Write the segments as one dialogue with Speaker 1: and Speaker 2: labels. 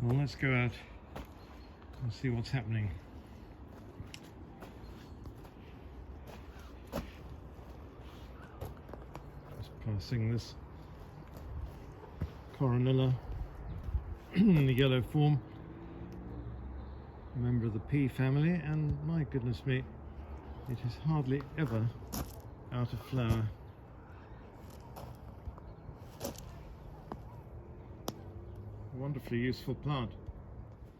Speaker 1: Well, let's go out and see what's happening. Just passing this coronilla in the yellow form, a member of the pea family, and my goodness me, it is hardly ever out of flower. A wonderfully useful plant.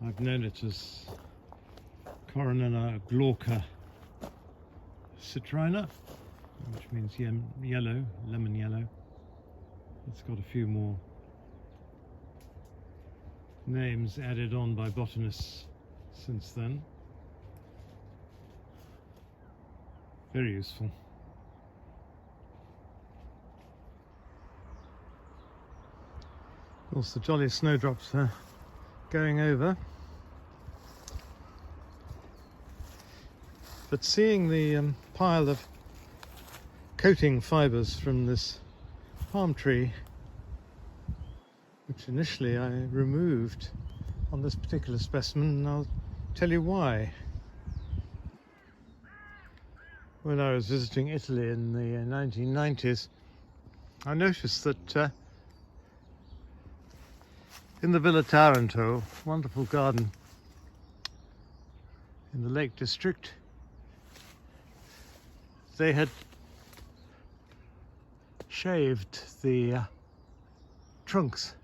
Speaker 1: I've known it as Coronilla glauca citrina, which means yellow, lemon yellow. It's got a few more names added on by botanists since then. Very useful. Of course, the jolly snowdrops are going over. But seeing the pile of coating fibres from this palm tree, which initially I removed on this particular specimen, and I'll tell you why. When I was visiting Italy in the 1990s, I noticed that in the Villa Taranto, wonderful garden in the Lake District, they had shaved the trunks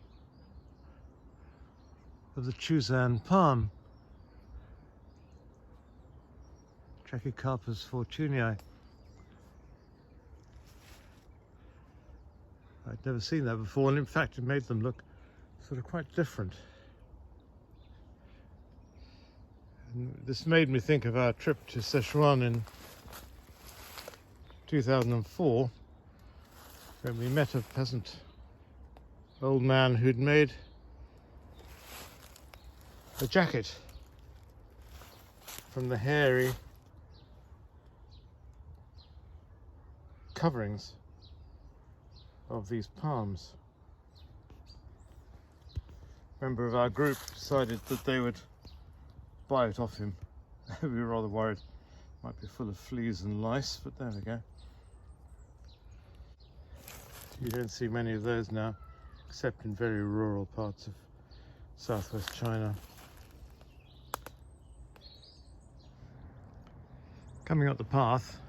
Speaker 1: of the Chuzan palm, Trachycarpus fortunei. I'd never seen that before, and in fact it made them look sort of quite different. And this made me think of our trip to Sichuan in 2004, when we met a peasant old man who'd made a jacket from the hairy coverings of these palms. A member of our group decided that they would buy it off him. We were rather worried it might be full of fleas and lice, but there we go. You don't see many of those now, except in very rural parts of southwest China. Coming up the path,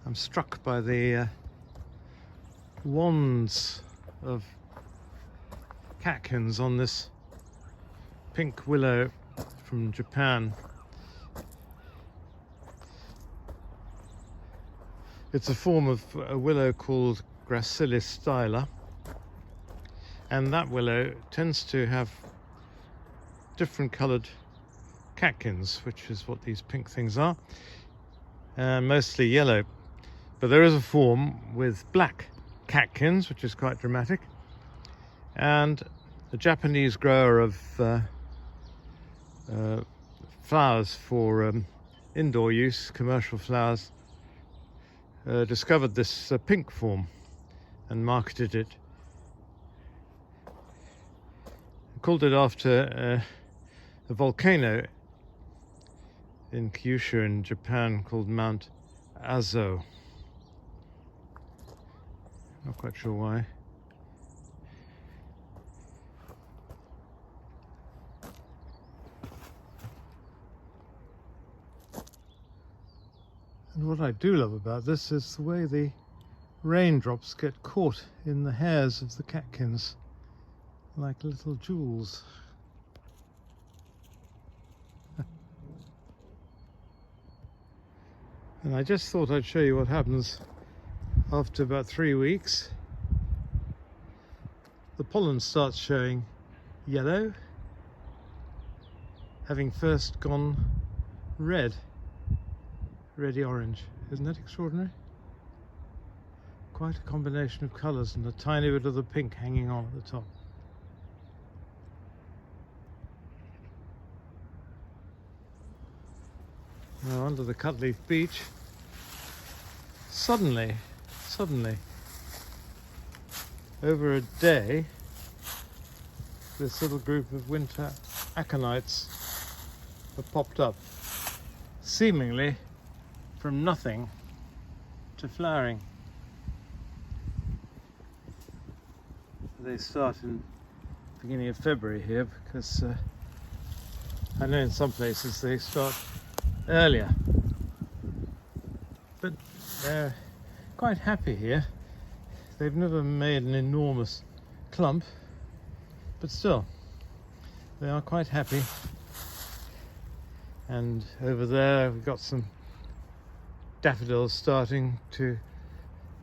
Speaker 1: I'm struck by the wands of catkins on this pink willow from Japan. It's a form of a willow called Gracilis styla, and that willow tends to have different coloured catkins, which is what these pink things are, and mostly yellow. But there is a form with black catkins, which is quite dramatic, and a Japanese grower of flowers for indoor use, commercial flowers, discovered this pink form and marketed it. Called it after a volcano in Kyushu in Japan called Mount Azo. Not quite sure why. And what I do love about this is the way the raindrops get caught in the hairs of the catkins like little jewels. And I just thought I'd show you what happens after about 3 weeks. The pollen starts showing yellow, having first gone red, reddy orange. Isn't that extraordinary? Quite a combination of colours, and a tiny bit of the pink hanging on at the top. Now under the cutleaf beech, suddenly, over a day, this little group of winter aconites have popped up, seemingly from nothing to flowering. They start in the beginning of February here, because I know in some places they start earlier, but they're quite happy here. They've never made an enormous clump, but still they are quite happy. And over there we've got some daffodils starting to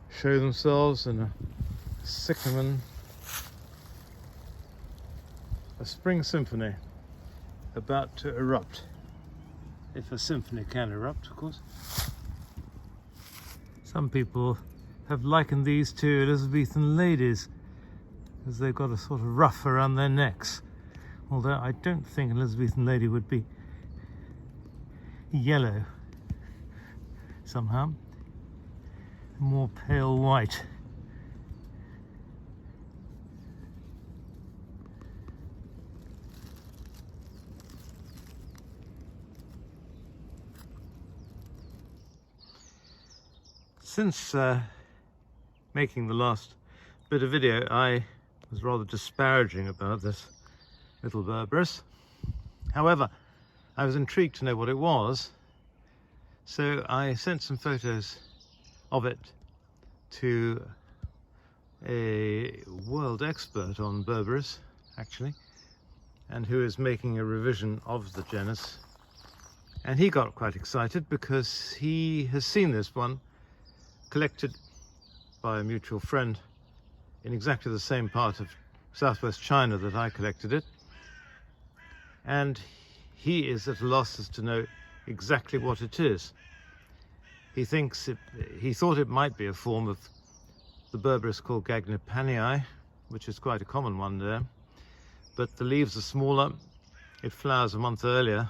Speaker 1: show themselves, and a cyclamen, a spring symphony about to erupt, if a symphony can erupt, of course. Some people have likened these to Elizabethan ladies, because they've got a sort of ruff around their necks, although I don't think an Elizabethan lady would be yellow, somehow more pale white. Since making the last bit of video, I was rather disparaging about this little berberis. However, I was intrigued to know what it was, so I sent some photos of it to a world expert on berberis, actually, and who is making a revision of the genus. And he got quite excited because he has seen this one collected by a mutual friend in exactly the same part of southwest China that I collected it, and he is at a loss as to know exactly what it is. He thought it might be a form of the berberis called Gagnepanii, which is quite a common one there, but the leaves are smaller, it flowers a month earlier,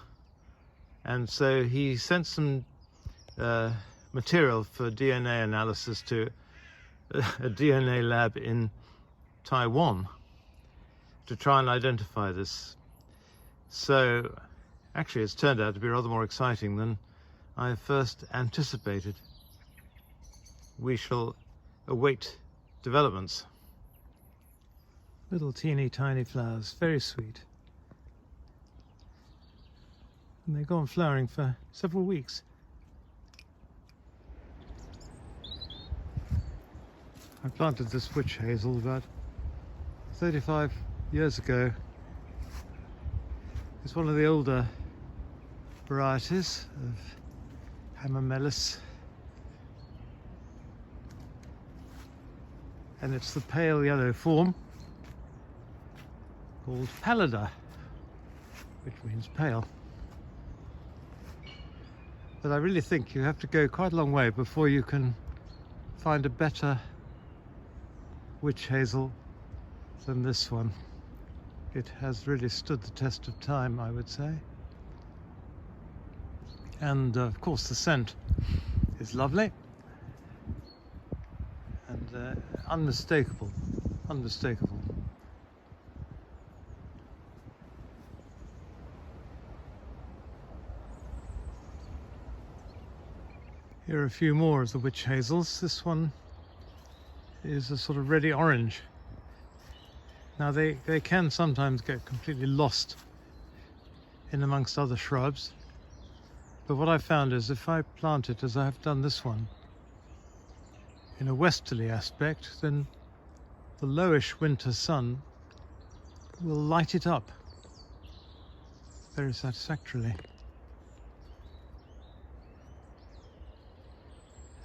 Speaker 1: and so he sent some material for DNA analysis to a DNA lab in Taiwan to try and identify this. So actually it's turned out to be rather more exciting than I first anticipated. We shall await developments. Little teeny tiny flowers, very sweet. And they go on flowering for several weeks. I planted this witch hazel about 35 years ago. It's one of the older varieties of Hamamelis, and it's the pale yellow form called pallida, which means pale. But I really think you have to go quite a long way before you can find a better witch hazel than this one. It has really stood the test of time, I would say. And of course the scent is lovely and unmistakable. Here are a few more of the witch hazels. This one is a sort of reddy orange. Now they can sometimes get completely lost in amongst other shrubs, but what I found is if I plant it as I have done this one in a westerly aspect, then the lowish winter sun will light it up very satisfactorily.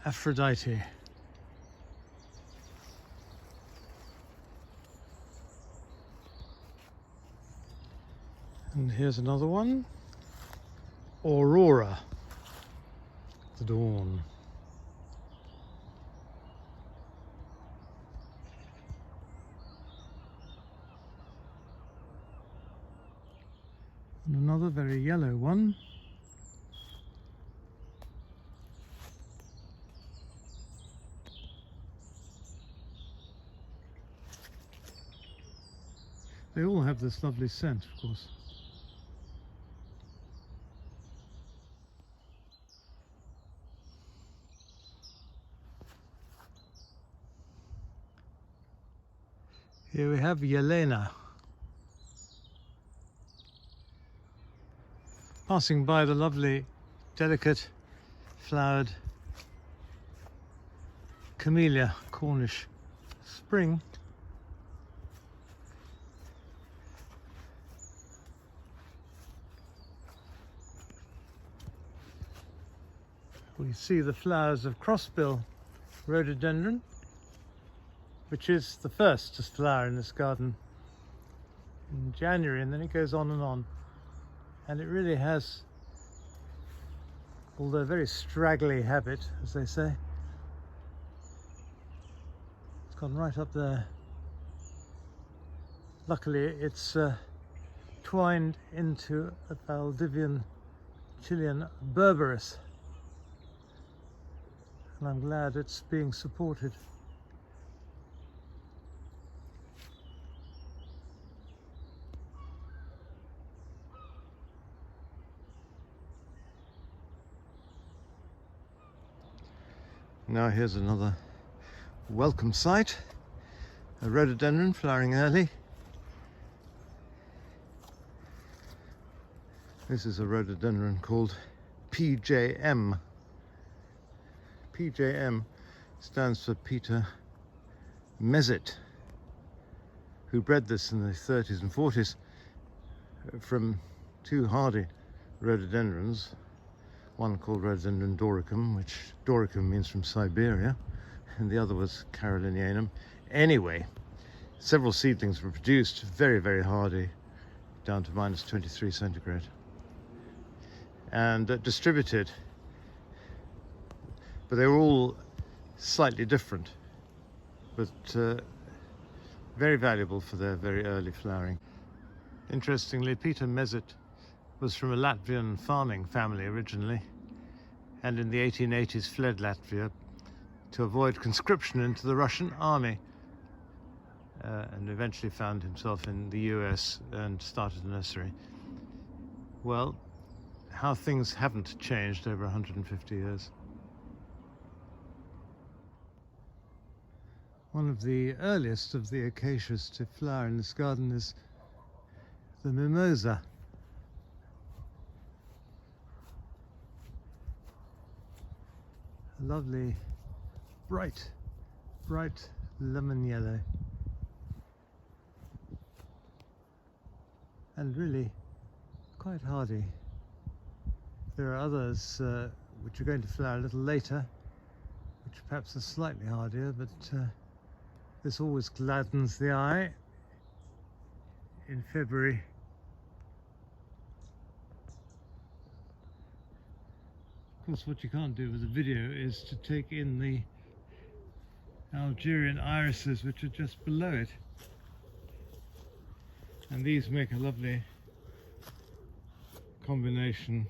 Speaker 1: Aphrodite. And here's another one, Aurora, the dawn. And another very yellow one, They all have this lovely scent, of course. Here we have Yelena. Passing by the lovely, delicate, flowered Camellia Cornish spring. We see the flowers of crossbill rhododendron, which is the first to flower in this garden in January, and then it goes on and on. And it really has, although a very straggly habit, as they say. It's gone right up there. Luckily it's twined into a Valdivian Chilean berberis, and I'm glad it's being supported. Now here's another welcome sight, a rhododendron flowering early. This is a rhododendron called PJM. PJM stands for Peter Mezzett, who bred this in the 30s and 40s from two hardy rhododendrons. One called Rhododendron doricum, which doricum means from Siberia, and the other was carolinianum. Anyway, several seedlings were produced, very, very hardy, down to -23 centigrade, and distributed, but they were all slightly different, but very valuable for their very early flowering. Interestingly, Peter Mezzett was from a Latvian farming family originally, and in the 1880s fled Latvia to avoid conscription into the Russian army, and eventually found himself in the US and started a nursery. Well, how things haven't changed over 150 years. One of the earliest of the acacias to flower in this garden is the mimosa. A lovely, bright lemon yellow, and really quite hardy. There are others which are going to flower a little later, which perhaps are slightly hardier, but this always gladdens the eye in February. Of course, what you can't do with a video is to take in the Algerian irises, which are just below it, and these make a lovely combination.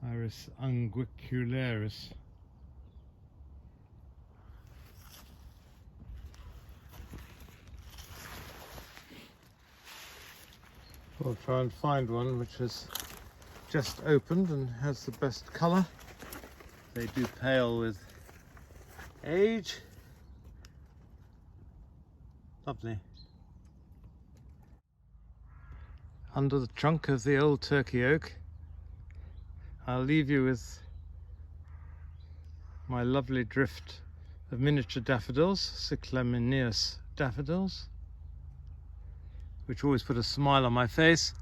Speaker 1: Iris unguicularis. We'll try and find one which has just opened and has the best colour. They do pale with age. Lovely. Under the trunk of the old turkey oak, I'll leave you with my lovely drift of miniature daffodils, cyclamineus daffodils, which always put a smile on my face.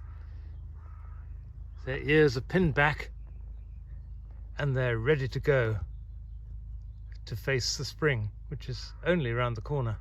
Speaker 1: Their ears are pinned back and they're ready to go to face the spring, which is only around the corner.